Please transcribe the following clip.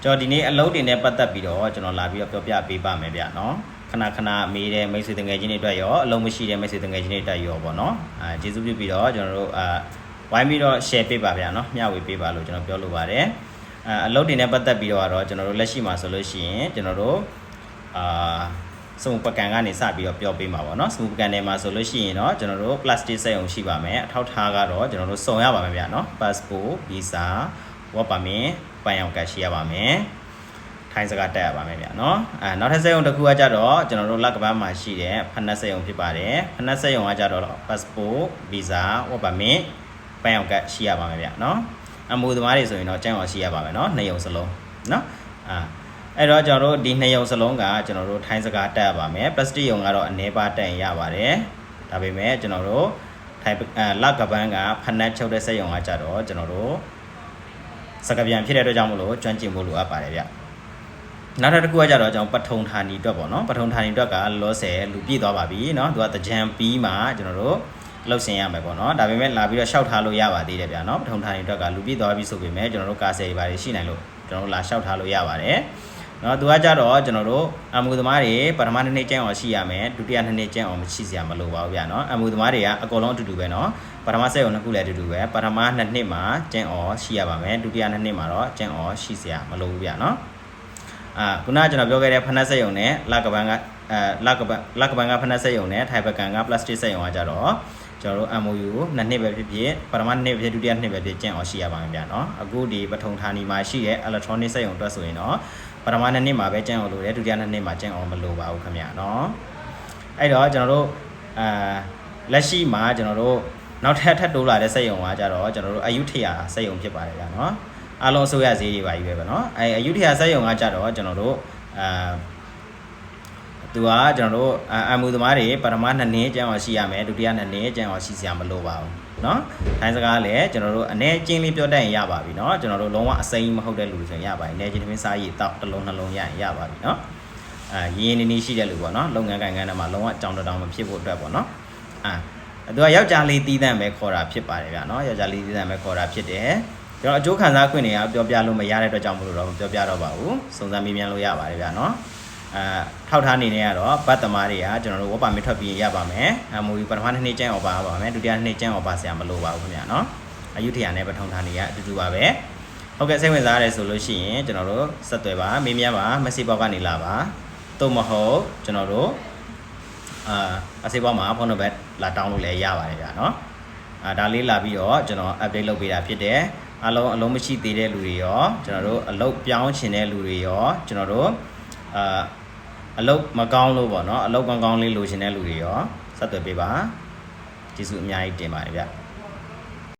ကျွန်တော်ဒီနေ့အလုပ်တွေနဲ့ပတ်သက်ပြီးတော့ကျွန်တော်လာပြီးတော့ပြောပြပေးပါမယ်ဗျနော်ခဏမေးတဲ့မိတ်ဆွေတငယ်ချင်းတွေအတွက်ရောအလုံးမရှိတဲ့မိတ်ဆွေတငယ်ချင်းတွေအတွက်ရောပေါ့နော်ကျေးဇူးပြုပြီးတော့ကျွန်တော်တို့ဝိုင်းပြီးတော့ share ပေးပါဗျာနော်မျှဝေပေးပါလို့ကျွန်တော်ပြောလိုပါတယ်အလုပ်တွေနဲ့ပတ်သက်ပြီးတော့ကျွန်တော်တို့လက်ရှိမှာဆိုလို့ရှိရင်ကျွန်တော်တို့စမှုပကံကနေစပြီးတော့ပြောပေးမှာပေါ့နော်စမှုပကံထဲမှာဆိုလို့ရှိရင်တော့ကျွန်တော်တို့ plastic စက်ရုံရှိပါမယ်အထောက်ထားကတော့ကျွန်တော်တို့စုံရပါမယ်ဗျာနော် passport visa work permit ပန်အောင်ကတ်ရှိရပါမယ်ထိုင်းစကားတက်ရပါမယ်ဗျာနော်နောက်ထပ်စက်ရုံတစ်ခုကကြတော့ကျွန်တော်တို့လက်ကပန်းမှာရှိတဲ့ဖနက်စက်ရုံဖြစ်ပါတယ်ဖနက်စက်ရုံကကြတော့ passport visa work permit ပန်အောင်ကတ်ရှိရပါမယ်ဗျာနော်အမှုသမားတွေဆိုရင်တော့ကျန်းအောင်ရှိရပါမယ်နော်နှစ်ရုံစလုံးနော်အဲ့တော့ကျွန်တော်တို့ဒီနှစ်ရုံစလုံးကကျွန်တော်တို့ထိုင်းစကားတက်ရပါမယ် plastic ရုံကတော့အနေပါတက်ရပါတယ်ဒါပေမဲ့ကျွန်တော်တို့ထိုင်းလက်ကပန်းကဖနက်ချုပ်တဲ့စက်ရုံကကြတော့ကျွန်တော်တို့စကပြန်ဖြစ်တဲ့အတွက်ကြောင့်မလို့ကျွမ်းကျင်ဖို့လိုအပ်ပါတယ်ဗျနောက်တစ်ခုကကြတော့ကျွန်တော်ပထုံဌာနီအတွက်ပေါ့နော်ပထုံဌာနီအတွက်ကလောဆယ်လူပြည့်သွားပါပြီเนาะသူကတကြံပြီးမှကျွန်တော်တို့လှုပ်ဆင်ရမယ်ပေါ့နော်ဒါပေမဲ့လာပြီးတော့ရှောက်ထားလို့ရပါသေးတယ်ဗျာเนาะပထုံဌာနီအတွက်ကလူပြည့်သွားပြီဆိုပေမဲ့ကျွန်တော်တို့ကားဆယ်တွေပါရှိနိုင်လို့ကျွန်တော်တို့လာရှောက်ထားလို့ရပါတယ်เนาะသူကကြတော့ကျွန်တော်တို့အမှုသမားတွေပထမ2နှစ်ကျန်းအောင်ရှိရမယ်ဒုတိယ2နှစ်ကျန်းအောင်မရှိစရာမလိုပါဘူးဗျာเนาะအမှုသမားတွေကအကုန်လုံးအတူတူပဲเนาะပထမစက်ရုံနှစ်ခုလည်းအတူတူပဲပထမ2နှစ်မှာကျန်းအောင်ရှိရပါမယ်ဒုတိယ2နှစ်မှာတော့ကျန်းအောင်ရှိစရာမလိုဘူးဗျာเนาะခုနကကျွန်တော်ပြောခဲ့တဲ့ဖနက်စက်ရုံနဲ့လက်ကပန်းကလက်ကပန်းကဖနက်စက်ရုံနဲ့ထိုင်ပကံက plastic စက်ရုံကကြတော့ကျွန်တော်တို့ MOU 2နှစ်ပဲဖြစ်ဖြစ်ပထမ2နှစ်ပဲဖြစ်ဒုတိယ2နှစ်ပဲဖြစ်ကျင့်အောင်ရှိရပါမယ်ဗျာနော်အခုဒီပထုံဌာနီမှာရှိတဲ့ electronic စက်ရုံအတွက်ဆိုရင်တော့ပထမ2နှစ်မှာပဲကျင့်အောင်လုပ်တယ်ဒုတိယ2နှစ်မှာကျင့်အောင်မလုပ်ပါဘူးခင်ဗျာနော်အဲ့တော့ကျွန်တော်တို့လက်ရှိမှာကျွန်တော်တို့နောက်ထပ်တိုးလာတဲ့စက်ရုံကကြတော့ကျွန်တော်တို့အယုထရာစက်ရုံဖြစ်ပါတယ်ဗျာနော်အားလုံးအစိုးရဈေးတွေပါကြီးပဲပေါ့နော်အယုထရာစက်ရုံကကြတော့ကျွန်တော်တို့သူကကျွန်တော်တို့အမှုသမားတွေပထမ2နှစ်ကျန်းအောင်ရှိရမယ်ဒုတိယ2နှစ်ကျန်းအောင်ရှိစရာမလိုပါဘူးเนาะထိုင်းစကားလည်းကျွန်တော်တို့အနေချင်းလေးပြောတတ်ရင်ရပါပြီเนาะကျွန်တော်တို့လုံးဝအစိမ်းမဟုတ်တဲ့လူဆိုရင်ရပါပြီအနေချင်းသမင်းစားရည်တောက်တစ်လုံးနှလုံးရရင်ရပါပြီเนาะရင်းနေနေရှိတဲ့လူပေါ့เนาะလုပ်ငန်းကိုင်ငန်းတွေမှာလုံးဝကြောင်တောင်မဖြစ်ဖို့အတွက်ပေါ့เนาะသူကယောက်ျားလေးတီးတန့်ပဲခေါ်တာဖြစ်ပါတယ်ဗျာเนาะယောက်ျားလေးတီးတန့်ပဲခေါ်တာဖြစ်တယ်ကျွန်တော်အကျိုးခံစားခွင့်တွေကပြောပြလို့မရတဲ့အတွက်ကြောင့်မလို့တော့ပြောပြတော့ပါဘူးစုံစမ်းမေးမြန်းလို့ရပါတယ်ဗျာเนาะထောက်ထားနေနေရတော့ဘတ်သမားတွေကကျွန်တော်တို့ဝတ်ပါမထွက်ပြီးရပါမယ်မူပြီးပထမ2နှစ်ကျန်းအောင်ပါမယ်ဒုတိယ2နှစ်ကျန်းအောင်ပါဆရာမလိုပါဘူးခင်ဗျာเนาะအယုထရာနဲ့ပထုံဌာနီကအတူတူပါပဲဟုတ်ကဲ့စိတ်ဝင်စားရတယ်ဆိုလို့ရှိရင်ကျွန်တော်တို့ဆက်သွယ်ပါမေးမြန်းပါ message box ကနေလာပါသို့မဟုတ်ကျွန်တော်တို့message box မှာဖုန်းနံပါတ်လာတောင်းလို့လည်းရပါတယ်ဗျာเนาะဒါလေးလာပြီးတော့ကျွန်တော် update လုပ်ပေးတာဖြစ်တယ်အလုံးမရှိသေးတဲ့လူတွေရောကျွန်တော်တို့အလုပ်ပြောင်းချင်တဲ့လူတွေရောကျွန်တော်တို့အလုပ်မကောင်းလို့ပေါ့နော်အလုပ်ကောင်းလေးလိုချင်တဲ့လူတွေရောဆက်သွယ်ပေးပါကျေးဇူးအများကြီးတင်ပါတယ်ဗျ